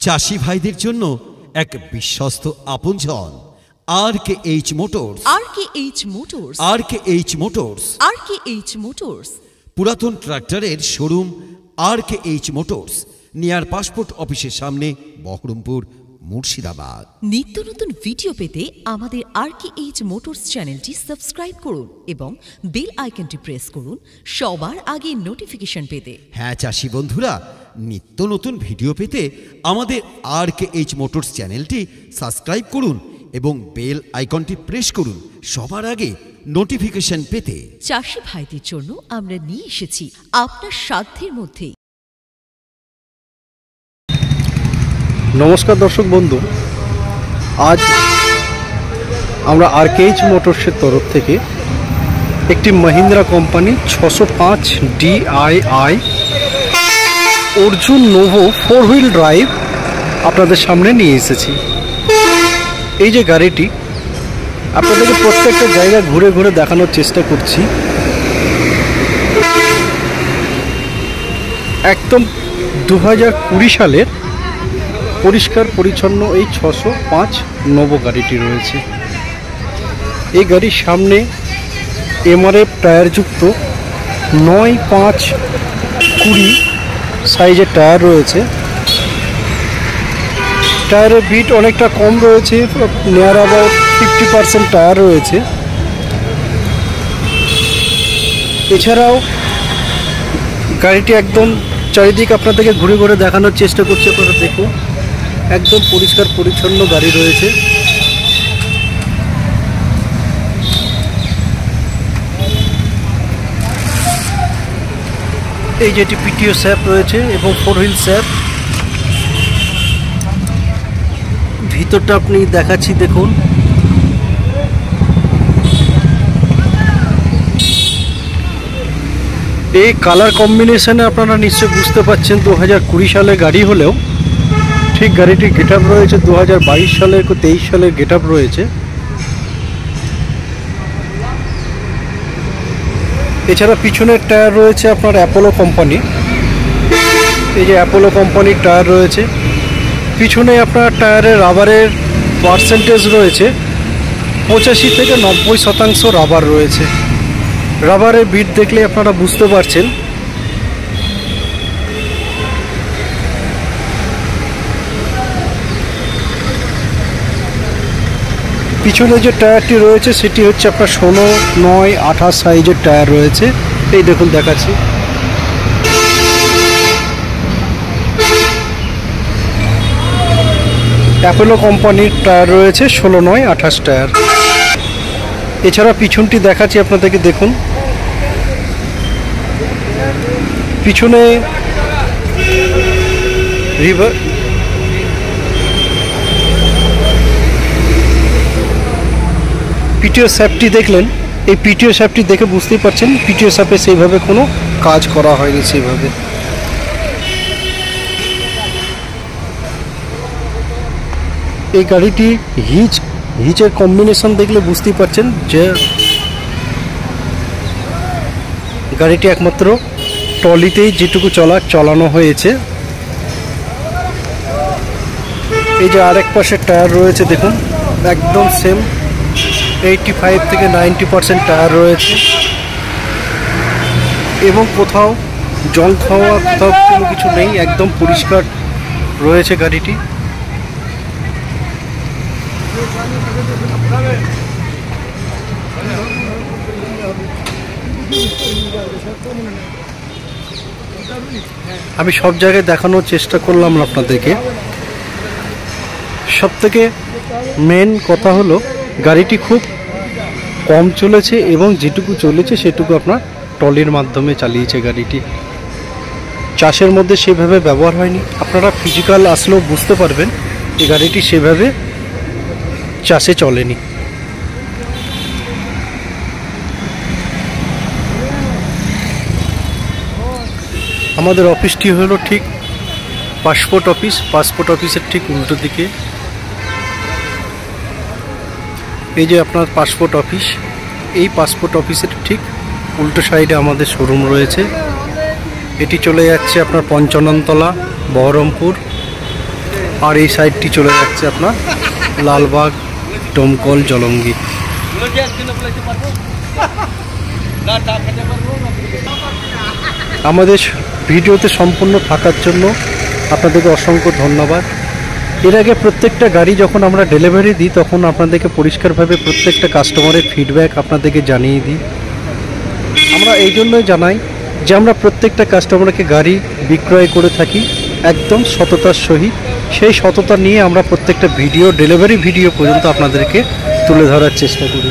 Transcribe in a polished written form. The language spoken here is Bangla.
চাষী ভাইদের জন্য এক বিশ্বস্ত আপনজন RKH motors. RKH motors. RKH motors. RKH motors পুরাতন ট্রাক্টরের showroom RKH motors, near passport অফিসের সামনে, বহরমপুর, মুর্শিদাবাদ। নিত্য নতুন ভিডিও পেতে আমাদের RKH মোটরস চ্যানেলটি সাবস্ক্রাইব করুন এবং বেল আইকনটি প্রেস করুন সবার আগে নোটিফিকেশন পেতে। হ্যাঁ চাষী বন্ধুরা, নিত্য নতুন ভিডিও পেতে আমাদের RKH মোটরস চ্যানেলটি সাবস্ক্রাইব করুন এবং বেল আইকনটি প্রেস করুন সবার আগে নোটিফিকেশন পেতে। চাষী ভাইদের জন্য আমরা নিয়ে এসেছি আপনার সাধ্যের মধ্যে। নমস্কার দর্শক বন্ধু, আজ আমরা RKH মোটরসের তরফ থেকে একটি Mahindra company 605 DII Arjun novo 4 wheel drive আপনাদের সামনে নিয়ে এসেছি। এই যে গাড়িটি আপনাদেরকে প্রত্যেকটা জায়গা ঘুরে ঘুরে দেখানোর চেষ্টা করছি। একদম 2020 সালের পরিষ্কার পরিচ্ছন্ন এই 605 নোভো গাড়িটি রয়েছে। এই গাড়ির সামনে MRF টায়ারযুক্ত 9-5-20 সাইজের টায়ার রয়েছে। টায়ারের বিট অনেকটা কম রয়েছে, নিয়ার অ্যাবাউট 50% টায়ার রয়েছে। এছাড়াও গাড়িটি একদম চারিদিক আপনাদেরকে ঘুরে ঘুরে দেখানোর চেষ্টা করছে। আপনারা দেখুন, একদম পরিষ্কার পরিচ্ছন্ন গাড়ি রয়েছে। এই যেটি PTO স্যাপ রয়েছে এবং 4 হুইল স্যাপ। ভিতরটা আপনি দেখাচ্ছি, দেখুন। এই কালার কম্বিনেশনে আপনারা নিশ্চয় বুঝতে পারছেন 2020 সালের গাড়ি হলেও ঠিক গাড়িটির গেট আপ রয়েছে 2022 সালের 23 সালের গেট আপ রয়েছে। এছাড়া পিছনের টায়ার রয়েছে আপনার অ্যাপোলো কোম্পানি। এই যে অ্যাপোলো কোম্পানির টায়ার রয়েছে। পিছনে আপনার টায়ারের রাবারের পার্সেন্টেজ রয়েছে 85 থেকে 90% রাবার রয়েছে। রাবারের বিট দেখলে আপনারা বুঝতে পারছেন। পিছনে যে টায়ারটি রয়েছে সেটি হচ্ছে আপনার 16-9-28 সাইজের টায়ার রয়েছে। এই দেখুন দেখাচ্ছি। অ্যাপোলো কোম্পানির টায়ার রয়েছে 16-9-28 টায়ার। এছাড়া পিছনটি দেখাচ্ছি আপনাদেরকে, দেখুন। পিছনে রিভার PTO স্যাপটি দেখলেন। এই PTO স্যাপটি দেখে বুঝতেই পারছেন PTO স্যাপে সেইভাবে কোনো কাজ করা হয়নি সেইভাবে। এই গাড়িটি হিচের কম্বিনেশন দেখলে বুঝতেই পারছেন যে গাড়িটি একমাত্র ট্রলিতেই যেটুকু চালানো হয়েছে। এই যে আরেক পাশের টায়ার রয়েছে, দেখুন একদম সেম 85 থেকে 90% টায়ার রয়েছে এবং কোথাও জং খাওয়া কোথাও কোনো কিছু নেই, একদম পরিষ্কার রয়েছে গাড়িটি। আমি সব জায়গায় দেখানোর চেষ্টা করলাম আপনাদেরকে। সবথেকে মেন কথা হলো গাড়িটি খুব কম চলেছে এবং যেটুকু চলেছে সেটুকু আপনার ট্রলির মাধ্যমে চালিয়েছে গাড়িটি। চাষের মধ্যে সেভাবে ব্যবহার হয়নি। আপনারা ফিজিক্যাল আসলেও বুঝতে পারবেন এই গাড়িটি সেভাবে চাষে চলেনি। আমাদের অফিসটি হলো ঠিক পাসপোর্ট অফিসের ঠিক উল্টো দিকে। এই যে আপনার পাসপোর্ট অফিস, এই পাসপোর্ট অফিসের ঠিক উল্টো সাইডে আমাদের শোরুম রয়েছে। এটি চলে যাচ্ছে আপনার 55 তলা, বহরমপুর। আর এই সাইডটি চলে যাচ্ছে আপনার লালবাগ, ডোমকল, জলঙ্গি। আমাদের ভিডিওতে সম্পূর্ণ থাকার জন্য আপনাদেরকে অসংখ্য ধন্যবাদ। এর আগে প্রত্যেকটা গাড়ি যখন আমরা ডেলিভারি দিই তখন আপনাদেরকে পরিষ্কারভাবে প্রত্যেকটা কাস্টমারের ফিডব্যাক আপনাদেরকে জানিয়ে দিই। আমরা এই জন্যই জানাই যে আমরা প্রত্যেকটা কাস্টমারকে গাড়ি বিক্রয় করে থাকি একদম সততার সহিত। সেই সততা নিয়ে আমরা প্রত্যেকটা ভিডিও, ডেলিভারি ভিডিও পর্যন্ত আপনাদেরকে তুলে ধরার চেষ্টা করি।